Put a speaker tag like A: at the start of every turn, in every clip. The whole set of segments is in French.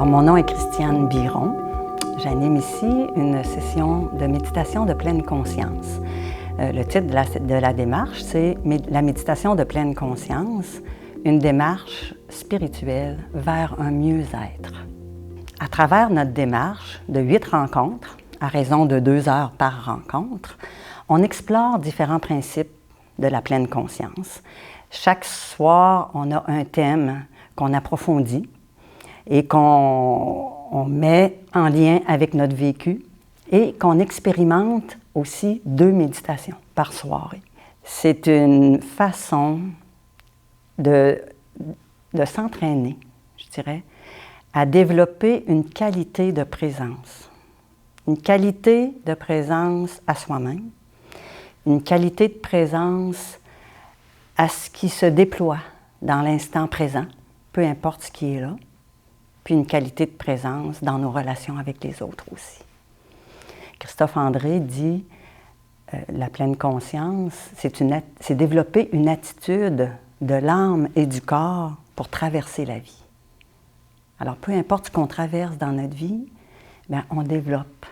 A: Alors, mon nom est Christiane Biron. J'anime ici une session de méditation de pleine conscience. Le titre de la démarche, c'est la méditation de pleine conscience, une démarche spirituelle vers un mieux-être. À travers notre démarche de 8 rencontres, à raison de 2 heures par rencontre, on explore différents principes de la pleine conscience. Chaque soir, on a un thème qu'on approfondit et qu'on met en lien avec notre vécu et qu'on expérimente aussi 2 méditations par soirée. C'est une façon de s'entraîner, je dirais, à développer une qualité de présence. Une qualité de présence à soi-même, une qualité de présence à ce qui se déploie dans l'instant présent, peu importe ce qui est là, puis une qualité de présence dans nos relations avec les autres aussi. Christophe André dit la pleine conscience, c'est développer une attitude de l'âme et du corps pour traverser la vie. Alors, peu importe ce qu'on traverse dans notre vie, bien, on développe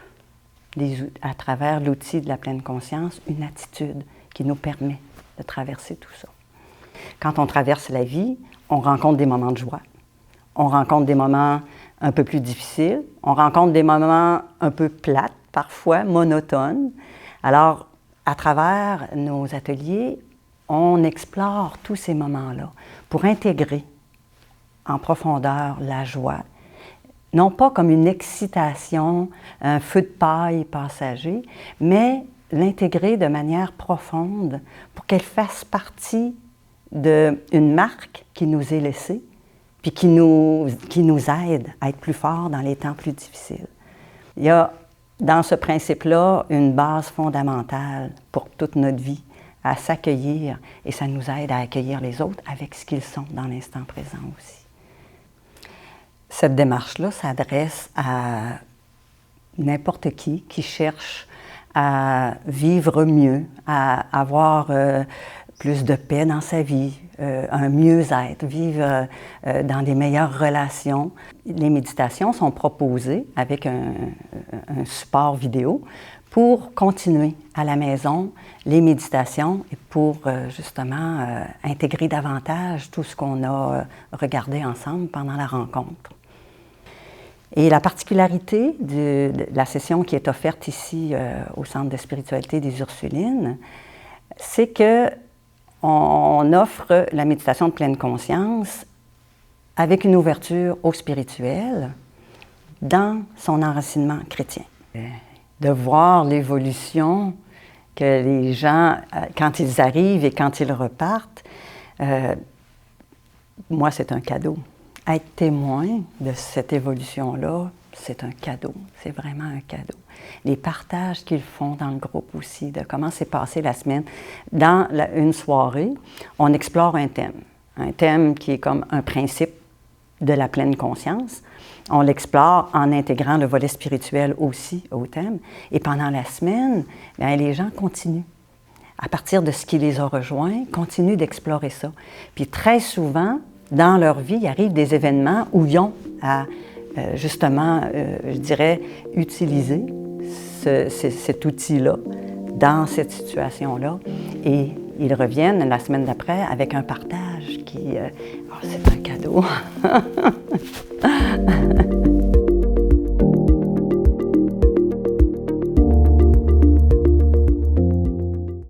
A: à travers l'outil de la pleine conscience une attitude qui nous permet de traverser tout ça. Quand on traverse la vie, on rencontre des moments de joie, on rencontre des moments un peu plus difficiles, on rencontre des moments un peu plates, parfois monotones. Alors, à travers nos ateliers, on explore tous ces moments-là pour intégrer en profondeur la joie, non pas comme une excitation, un feu de paille passager, mais l'intégrer de manière profonde pour qu'elle fasse partie d'une marque qui nous est laissée, puis qui nous aide à être plus forts dans les temps plus difficiles. Il y a dans ce principe-là une base fondamentale pour toute notre vie, à s'accueillir, et ça nous aide à accueillir les autres avec ce qu'ils sont dans l'instant présent aussi. Cette démarche-là s'adresse à n'importe qui cherche à vivre mieux, à avoir plus de paix dans sa vie, un mieux-être, vivre dans des meilleures relations. Les méditations sont proposées avec un support vidéo pour continuer à la maison les méditations et pour justement intégrer davantage tout ce qu'on a regardé ensemble pendant la rencontre. Et la particularité de la session qui est offerte ici au Centre de spiritualité des Ursulines, c'est qu'on offre la méditation de pleine conscience avec une ouverture au spirituel dans son enracinement chrétien. De voir l'évolution que les gens, quand ils arrivent et quand ils repartent, moi, c'est un cadeau. Être témoin de cette évolution-là, c'est un cadeau, c'est vraiment un cadeau. Les partages qu'ils font dans le groupe aussi, de comment s'est passée la semaine. Dans une soirée, on explore un thème qui est comme un principe de la pleine conscience. On l'explore en intégrant le volet spirituel aussi au thème. Et pendant la semaine, bien, les gens continuent. À partir de ce qui les a rejoints, continuent d'explorer ça. Puis très souvent, dans leur vie, il arrive des événements où ils ont à, justement, je dirais, utiliser cet outil-là dans cette situation-là. Et ils reviennent la semaine d'après avec un partage qui... c'est un cadeau.